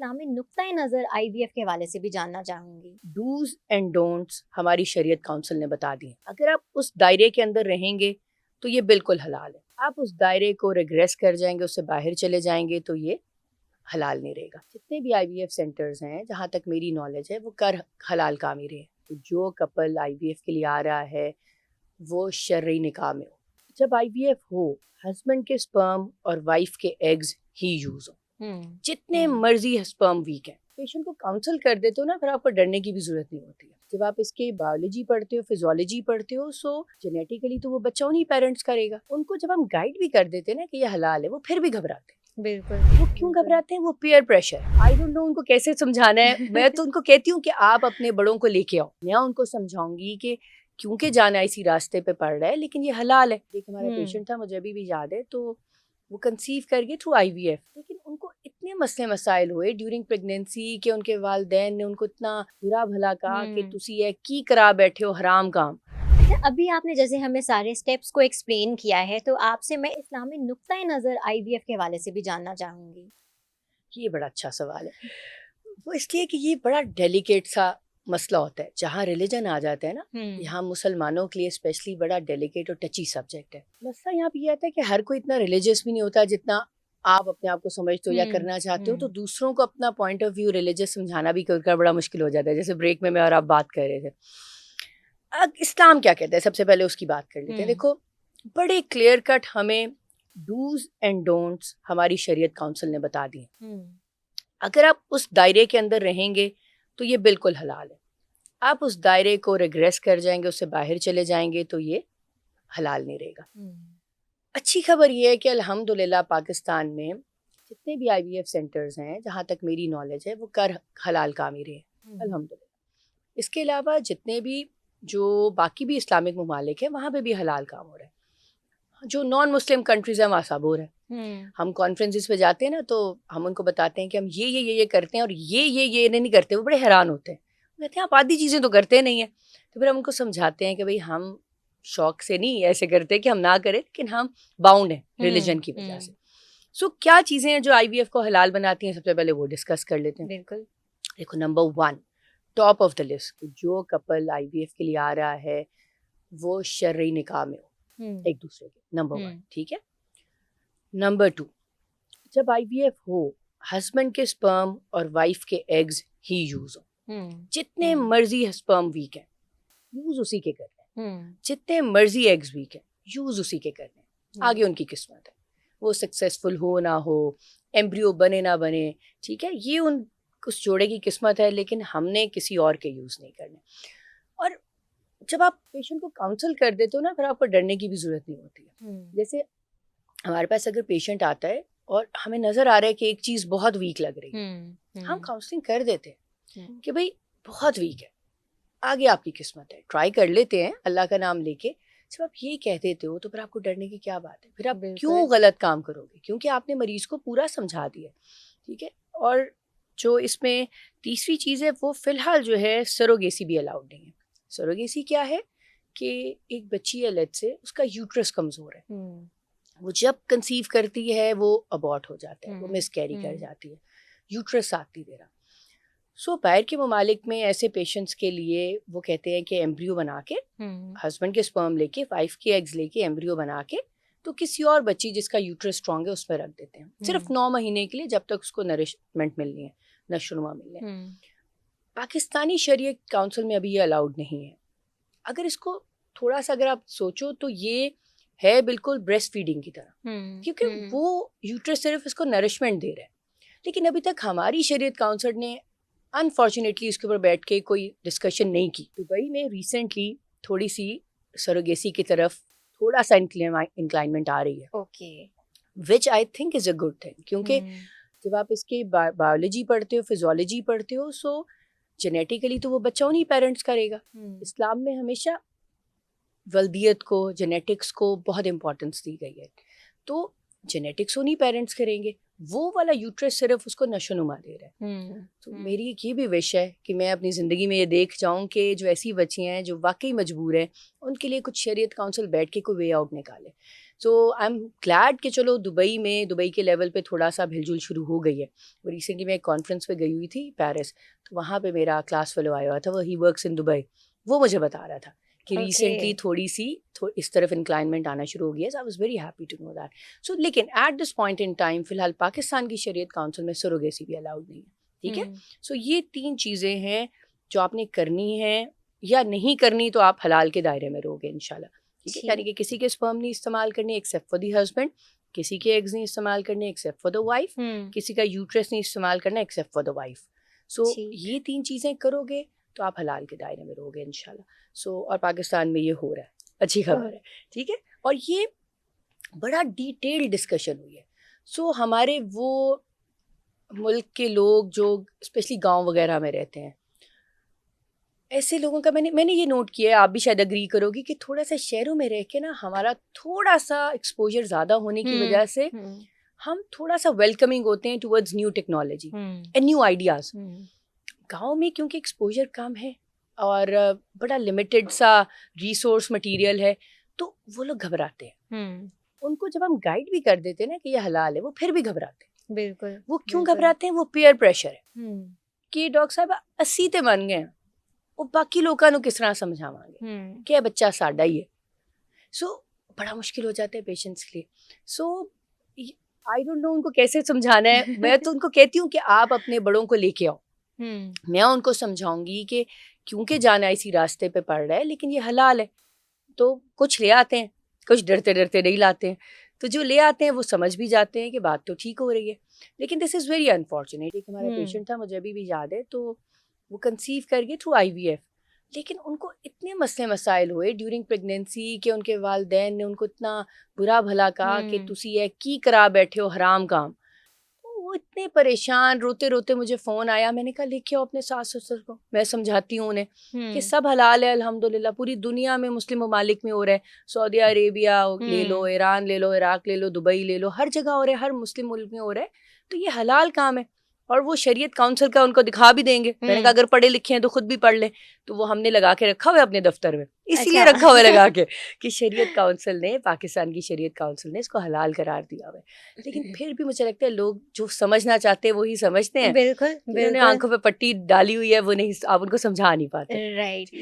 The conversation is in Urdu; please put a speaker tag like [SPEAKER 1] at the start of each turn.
[SPEAKER 1] اسلامی نقطۂ نظر IVF کے حوالے سے بھی جاننا چاہوں گی۔
[SPEAKER 2] ڈوز اینڈ ڈونٹس ہماری شریعت کونسل نے بتا دی ہیں۔ اگر آپ اس دائرے کے اندر رہیں گے تو یہ بالکل حلال ہے۔ آپ اس دائرے کو ریگریس کر جائیں گے، اس سے باہر چلے جائیں گے تو یہ حلال نہیں رہے گا۔ جتنے بھی IVF سینٹرز ہیں، جہاں تک میری نالج ہے، وہ حلال کام ہی رہے ہیں۔ جو کپل IVF کے لیے آ رہا ہے وہ شرعی نکاح میں ہو۔ جب IVF ہو، ہسبینڈ کے سپرم اور وائف کے ایگز ہی یوز ہو۔ جتنے مرضی سپرم ویک ہیں، پیشنٹ کو کاؤنسل کر دیتے ہو نا، پھر آپ کو ڈرنے کی بھی ضرورت نہیں ہوتی ہے۔ جب آپ اس کے بایولوجی پڑھتے ہو، فزیولوجی پڑھتے ہو، سو جینیٹیکلی تو وہ بچہ انہیں پیرنٹس کرے گا۔ ان کو جب ہم گائیڈ بھی کر دیتے ہیں نا کہ یہ حلال ہے، وہ پھر بھی گھبراتے ہیں۔
[SPEAKER 1] بالکل۔
[SPEAKER 2] وہ کیوں گھبراتے ہیں؟ وہ peer pressure. I don't know ان کو کیسے سمجھانا ہے۔ میں تو ان کو کہتی ہوں کہ آپ اپنے بڑوں کو لے کے آؤ، میں ان کو سمجھاؤں گی کہ کیونکہ جانا اسی راستے پہ پڑ رہا ہے لیکن یہ حلال ہے۔ ایک ہمارا پیشنٹ تھا، مجھے ابھی بھی یاد ہے، تو وہ کنسیو کر گئے تھرو IVF، لیکن ان کو اتنے مسئلے مسائل ہوئے ڈیورنگ پریگنینسی کہ ان کے والدین نے ان کو اتنا برا بھلا کہا کہ تسی یہ کی کرا بیٹھے ہو حرام کام۔
[SPEAKER 1] ابھی آپ نے جیسے ہمیں سارے سٹیپس کو ایکسپلین کیا ہے، تو آپ سے میں اسلامی نقطۂ نظر IVF کے حوالے سے بھی جاننا چاہوں گی۔
[SPEAKER 2] یہ بڑا اچھا سوال ہے۔ وہ اس لیے کہ یہ بڑا ڈیلیکیٹ سا مسئلہ ہوتا ہے۔ جہاں ریلیجن آ جاتا ہے نا، یہاں مسلمانوں کے لیے اسپیشلی بڑا ڈیلیکیٹ اور ٹچی سبجیکٹ ہے۔ مسئلہ یہاں پہ یہ آتا ہے کہ ہر کوئی اتنا ریلیجیس بھی نہیں ہوتا جتنا آپ اپنے آپ کو سمجھتے ہو یا کرنا چاہتے ہو، تو دوسروں کو اپنا پوائنٹ آف ویو ریلیجیس سمجھانا بھی کر بڑا مشکل ہو جاتا ہے۔ جیسے بریک میں اور آپ بات کر رہے تھے، اسلام کیا کہتا ہے، سب سے پہلے اس کی بات کر لیتے ہیں۔ دیکھو، بڑے کلیئر کٹ ہمیں ڈوز اینڈ ڈونٹس ہماری شریعت کونسل نے بتا دی ہیں۔ اگر آپ اس دائرے کے اندر رہیں گے تو یہ بالکل حلال ہے۔ آپ اس دائرے کو ریگریس کر جائیں گے، اس سے باہر چلے جائیں گے تو یہ حلال نہیں رہے گا۔ اچھی خبر یہ ہے کہ الحمدللہ پاکستان میں جتنے بھی IVF سینٹرز ہیں، جہاں تک میری نالج ہے، وہ حلال کام ہی رہے ہیں الحمدللہ۔ اس کے علاوہ جتنے بھی جو باقی بھی اسلامک ممالک ہیں، وہاں پہ بھی حلال کام ہو رہا ہے۔ جو نان مسلم کنٹریز ہیں وہاں سب ہو رہا ہے۔ ہم کانفرنسز پہ جاتے ہیں نا، تو ہم ان کو بتاتے ہیں کہ ہم یہ کرتے ہیں اور یہ نہیں کرتے۔ وہ بڑے حیران ہوتے ہیں، کہتے ہیں آپ آدھی چیزیں تو کرتے نہیں ہیں۔ تو پھر ہم ان کو سمجھاتے ہیں کہ بھئی ہم شوق سے نہیں ایسے کرتے کہ ہم نہ کریں، لیکن ہم باؤنڈ ہیں ریلیجن کی وجہ سے۔ سو کیا چیزیں ہیں جو IVF کو حلال بناتی ہیں، سب سے پہلے وہ ڈسکس کر لیتے ہیں۔
[SPEAKER 1] بالکل۔
[SPEAKER 2] دیکھو، number 1 top of the list, جو کپل IVF کے لیے آ رہا ہے وہ شرعی نکاح میں ہو ایک دوسرے کے، نمبر 1، ٹھیک ہے۔ نمبر 2، جب IVF ہو، ہسبینڈ کے سپرم اور وائف کے ایگز ہی یوز ہو۔ جتنے مرضی سپرم ویک ہیں، یوز اسی کے کرنے ہیں۔ جتنے مرضی ایگز ویک ہیں، یوز اسی کے کرنے ہیں۔ آگے ان کی قسمت ہے، وہ سکسیسفل ہو نہ ہو، ایمبریو بنے نہ بنے، ٹھیک ہے، یہ اس جوڑے کی قسمت ہے، لیکن ہم نے کسی اور کے یوز نہیں کرنے۔ اور جب آپ پیشنٹ کو کاؤنسل کر دیتے ہو نا، پھر آپ کو ڈرنے کی بھی ضرورت نہیں ہوتی ہے۔ جیسے ہمارے پاس اگر پیشنٹ آتا ہے اور ہمیں نظر آ رہا ہے کہ ایک چیز بہت ویک لگ رہی ہے، ہم کاؤنسلنگ کر دیتے ہیں کہ بھئی بہت ویک ہے، آگے آپ کی قسمت ہے، ٹرائی کر لیتے ہیں اللہ کا نام لے کے۔ جب آپ یہ کہہ دیتے ہو تو پھر آپ کو ڈرنے کی کیا بات ہے؟ پھر آپ کیوں غلط کام کرو گے؟ کیونکہ آپ نے مریض کو پورا سمجھا دیا، ٹھیک ہے۔ اور جو اس میں تیسری چیز ہے، وہ فی الحال جو ہے سروگیسی بھی الاؤڈ نہیں ہے۔ سروگیسی کیا ہے کہ ایک بچی ہے، لیٹ سے اس کا یوٹرس کمزور ہے، وہ جب کنسیو کرتی ہے وہ ابارٹ ہو جاتا ہے، وہ مس کیری کر جاتی ہے، یوٹرس ساتھ نہیں دے رہا۔ سو باہر کے ممالک میں ایسے پیشنٹس کے لیے وہ کہتے ہیں کہ ایمبریو بنا کے، ہسبینڈ کے سپرم لے کے، وائف کے ایگز لے کے ایمبریو بنا کے، تو کسی اور بچی جس کا یوٹرس اسٹرانگ ہے اس میں رکھ دیتے ہیں، صرف 9 مہینے کے لیے، جب تک اس کو نرشمنٹ ملنی ہے، نشو و نما ملنے ہے۔ پاکستانی شریعت کونسل میں ابھی یہ الاؤڈ نہیں ہے۔ اگر اس کو تھوڑا سا اگر آپ سوچو تو یہ ہے بالکل بریسٹ فیڈنگ کی طرح، کیونکہ وہ یوٹرس صرف اس کو نرشمنٹ دے رہا ہے۔ لیکن ابھی تک ہماری شریعت کونسل نے انفارچونیٹلی اس کے اوپر بیٹھ کے کوئی ڈسکشن نہیں کی۔ دبئی میں ریسنٹلی تھوڑی سی سروگیسی کی طرف تھوڑا سا انکلائنمنٹ آ رہی ہے، okay, which I think is a good thing, کیونکہ جب آپ اس کے بایولوجی پڑھتے ہو، فزیولوجی پڑھتے ہو، سو جینیٹیکلی تو وہ بچہ انہیں پیرنٹس کرے گا۔ اسلام میں ہمیشہ ولدیت کو، جینیٹکس کو بہت امپورٹنس دی گئی ہے، تو جینیٹکس انہیں پیرنٹس کریں گے، وہ والا یوٹرس صرف اس کو نشو نما دے رہا ہے۔ تو میری یہ بھی وش ہے کہ میں اپنی زندگی میں یہ دیکھ جاؤں کہ جو ایسی بچیاں ہیں جو واقعی مجبور ہیں، ان کے لیے کچھ شریعت کونسل بیٹھ کے کوئی وے آؤٹ نکالے۔ سو آئی ایم گلیڈ کہ چلو دبئی کے لیول پہ تھوڑا سا بھل جل شروع ہو گئی ہے. وہ ریسنٹلی میں ایک کانفرنس پہ گئی ہوئی تھی پیرس, تو وہاں پہ میرا کلاس فیلو آیا ہوا تھا, وہ ہی ورکس ان دبئی, وہ مجھے بتا رہا تھا کہ ریسنٹلی تھوڑی سی اس طرف انکلائنمنٹ آنا شروع ہو گیا. I was very happy to know that. So لیکن at this point in time فی الحال پاکستان کی شریعت کاؤنسل میں سروگیسی بھی الاؤڈ نہیں ہے. ٹھیک ہے, سو یہ 3 چیزیں ہیں جو آپ نے کرنی ہے, یا نہیں کرنی تو آپ حلال کے دائرے میں رہو گے انشاءاللہ. ٹھیک ہے, یعنی کہ کسی کے اسپرم نہیں استعمال کرنے ایکسیپٹ فار دی ہسبینڈ, کسی کے ایگز نہیں استعمال کرنے ایکسیپٹ فار دا وائف, کسی کا یوٹرس نہیں استعمال کرنا ایکسیپٹ فار دا وائف. سو یہ 3 چیزیں کرو گے تو آپ حلال کے دائرے میں رہو گے انشاءاللہ. سو اور پاکستان میں یہ ہو رہا ہے, اچھی خبر ہے. ٹھیک ہے, اور یہ بڑا ڈیٹیل ڈسکشن ہوئی ہے. سو ہمارے وہ ملک کے لوگ جو اسپیشلی گاؤں وغیرہ میں رہتے ہیں, ایسے لوگوں کا میں نے یہ نوٹ کیا ہے, آپ بھی شاید اگری کرو گی کہ تھوڑا سا شہروں میں رہ کے نا ہمارا تھوڑا سا ایکسپوجر زیادہ ہونے کی وجہ سے ہم تھوڑا سا ویلکمنگ ہوتے ہیں towards new technology and new ideas. گاؤں میں کیونکہ ایکسپوجر کم ہے اور بڑا لمیٹڈ سا ریسورس مٹیریل ہے, تو وہ لوگ گھبراتے ہیں. ان کو جب ہم گائیڈ بھی کر دیتے ہیں نا کہ یہ حلال ہے, وہ پھر بھی گھبراتے ہیں.
[SPEAKER 1] بالکل.
[SPEAKER 2] وہ کیوں گھبراتے ہیں؟ وہ پیئر پریشر ہے کہ ڈاکٹر صاحب 80 تے بن گئے ہیں, وہ باقی لوگوں کو کس طرح سمجھاواں گے کہ بچہ ساڈا ہی ہے. سو بڑا مشکل ہو جاتا ہے پیشنٹس کے لیے. سو آئی ڈونٹ نو ان کو کیسے سمجھانا ہے. میں تو ان کو کہتی ہوں کہ آپ اپنے بڑوں کو لے کے آؤ, میں ان کو سمجھاؤں گی کہ کیونکہ جانا اسی راستے پہ پڑ رہا ہے لیکن یہ حلال ہے. تو کچھ لے آتے ہیں, کچھ ڈرتے ڈرتے نہیں لاتے ہیں. تو جو لے آتے ہیں وہ سمجھ بھی جاتے ہیں کہ بات تو ٹھیک ہو رہی ہے. لیکن دس از ویری انفارچونیٹ. ایک ہمارا پیشنٹ تھا, مجھے ابھی بھی یاد ہے, تو وہ کنسیو کر گئے تھرو IVF, لیکن ان کو اتنے مسئلے مسائل ہوئے ڈیورنگ پریگنینسی کہ ان کے والدین نے ان کو اتنا برا بھلا کہا کہ تسی یہ کی کرا بیٹھے ہو حرام کام. وہ اتنے پریشان, روتے روتے مجھے فون آیا. میں نے کہا لے کے آؤ اپنے ساس سسر کو, میں سمجھاتی ہوں انہیں کہ سب حلال ہے الحمدللہ. پوری دنیا میں مسلم ممالک میں ہو رہا ہے, سعودی عربیہ لے لو, ایران لے لو, عراق لے لو, دبئی لے لو, ہر جگہ ہو رہا ہے, ہر مسلم ملک میں ہو رہا ہے. تو یہ حلال کام ہے, اور وہ شریعت کاؤنسل کا ان کو دکھا بھی دیں گے. میں نے کہا اگر پڑھے لکھے ہیں تو خود بھی پڑھ لیں. تو وہ ہم نے لگا کے رکھا ہوا ہے اپنے دفتر میں, اسی لیے رکھا ہوا ہے لگا کے کہ شریعت کاؤنسل نے, پاکستان کی شریعت کاؤنسل نے اس کو حلال قرار دیا ہوا ہے. لیکن پھر بھی مجھے لگتا ہے لوگ جو سمجھنا چاہتے ہیں وہی سمجھتے ہیں.
[SPEAKER 1] بالکل,
[SPEAKER 2] انہوں نے آنکھوں پہ پٹی ڈالی ہوئی ہے, وہ نہیں, آپ ان کو سمجھا نہیں پاتے.
[SPEAKER 1] رائٹ.